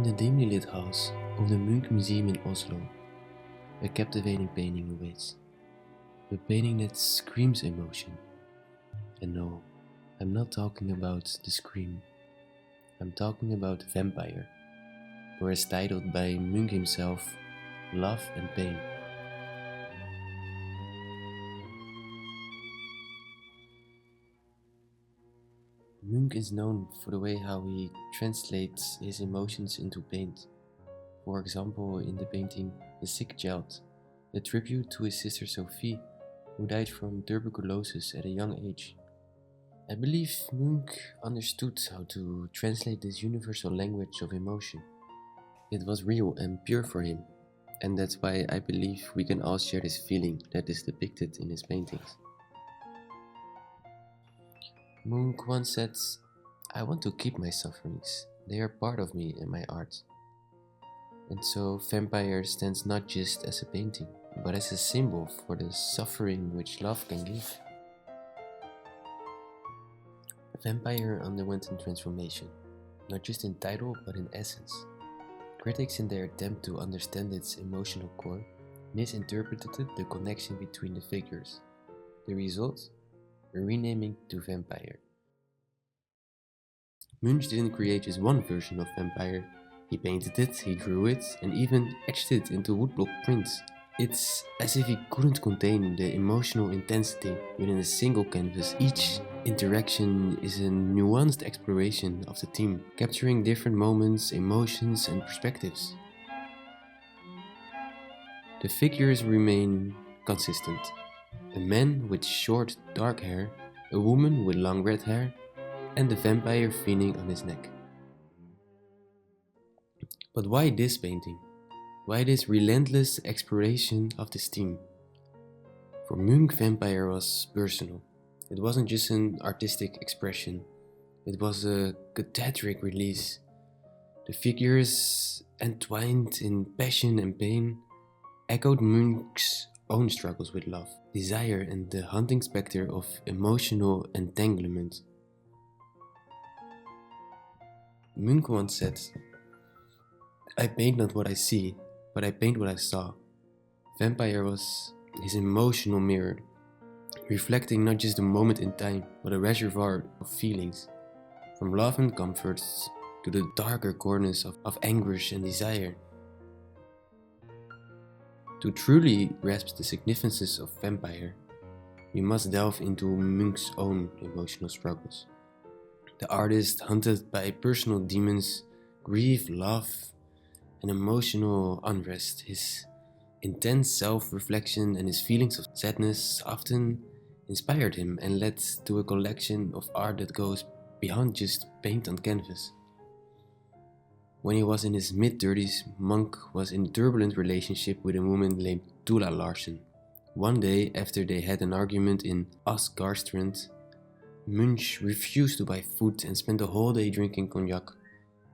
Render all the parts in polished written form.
In the dimly lit house of the Munch Museum in Oslo, a captivating painting awaits. A painting that screams emotion. And no, I'm not talking about the scream. I'm talking about Vampire, or as titled by Munch himself, Love and Pain. Munch is known for the way how he translates his emotions into paint. For example, in the painting The Sick Child, a tribute to his sister Sophie, who died from tuberculosis at a young age. I believe Munch understood how to translate this universal language of emotion. It was real and pure for him, and that's why I believe we can all share this feeling that is depicted in his paintings. Munch once said, "I want to keep my sufferings, they are part of me and my art." And so Vampire stands not just as a painting, but as a symbol for the suffering which love can give. Vampire underwent a transformation, not just in title but in essence. Critics, in their attempt to understand its emotional core, misinterpreted the connection between the figures. The result? A renaming to Vampire. Munch didn't create just one version of Vampire. He painted it, he drew it, and even etched it into woodblock prints. It's as if he couldn't contain the emotional intensity within a single canvas. Each interaction is a nuanced exploration of the theme, capturing different moments, emotions, and perspectives. The figures remain consistent. A man with short, dark hair, a woman with long red hair, and the vampire feeding on his neck. But why this painting? Why this relentless exploration of this theme? For Munch, Vampire was personal. It wasn't just an artistic expression, it was a cathartic release. The figures, entwined in passion and pain, echoed Munch's own struggles with love, desire, and the haunting specter of emotional entanglement. Munch once said, "I paint not what I see, but I paint what I saw." Vampire was his emotional mirror, reflecting not just a moment in time, but a reservoir of feelings, from love and comfort to the darker corners of anguish and desire. To truly grasp the significance of Vampire, we must delve into Munch's own emotional struggles. The artist, hunted by personal demons, grief, love, and emotional unrest, his intense self-reflection and his feelings of sadness often inspired him and led to a collection of art that goes beyond just paint on canvas. When he was in his mid-30s, Munch was in a turbulent relationship with a woman named Tula Larsen. One day, after they had an argument in SCART, Munch refused to buy food and spent the whole day drinking cognac.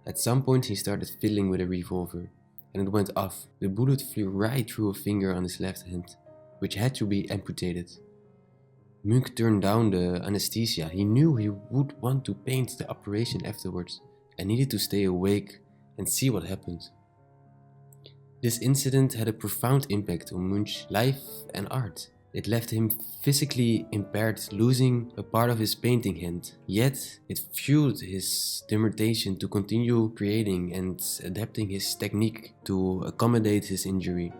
At some point he started fiddling with a revolver, and it went off. The bullet flew right through a finger on his left hand, which had to be amputated. Munch turned down the anesthesia. He knew he would want to paint the operation afterwards, and needed to stay awake and see what happened. This incident had a profound impact on Munch's life and art. It left him physically impaired, losing a part of his painting hand. Yet, it fueled his determination to continue creating and adapting his technique to accommodate his injury.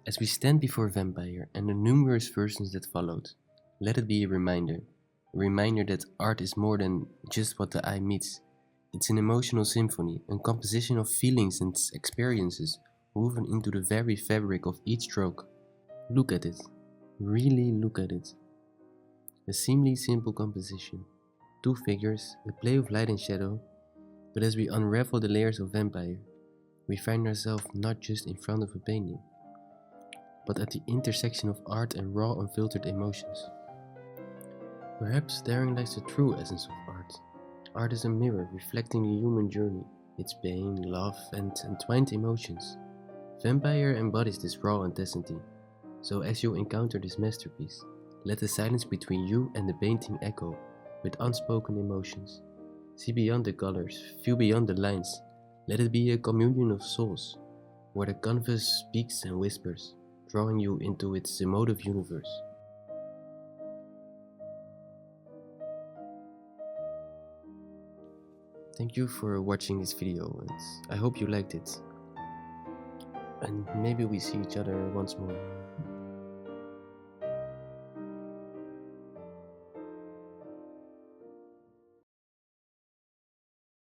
As we stand before Vampire and the numerous versions that followed, let it be a reminder that art is more than just what the eye meets. It's an emotional symphony, a composition of feelings and experiences woven into the very fabric of each stroke. Look at it. Really look at it. A seemingly simple composition. Two figures, a play of light and shadow, but as we unravel the layers of Vampire, we find ourselves not just in front of a painting, but at the intersection of art and raw, unfiltered emotions. Perhaps therein lies the true essence of art. Art is a mirror reflecting the human journey, its pain, love, and entwined emotions. Vampire embodies this raw intensity, so as you encounter this masterpiece, Let the silence between you and the painting echo with unspoken emotions. See beyond the colors, feel beyond the lines. Let it be a communion of souls, where the canvas speaks and whispers, drawing you into its emotive universe. Thank you for watching this video, and I hope you liked it. And maybe we see each other once more.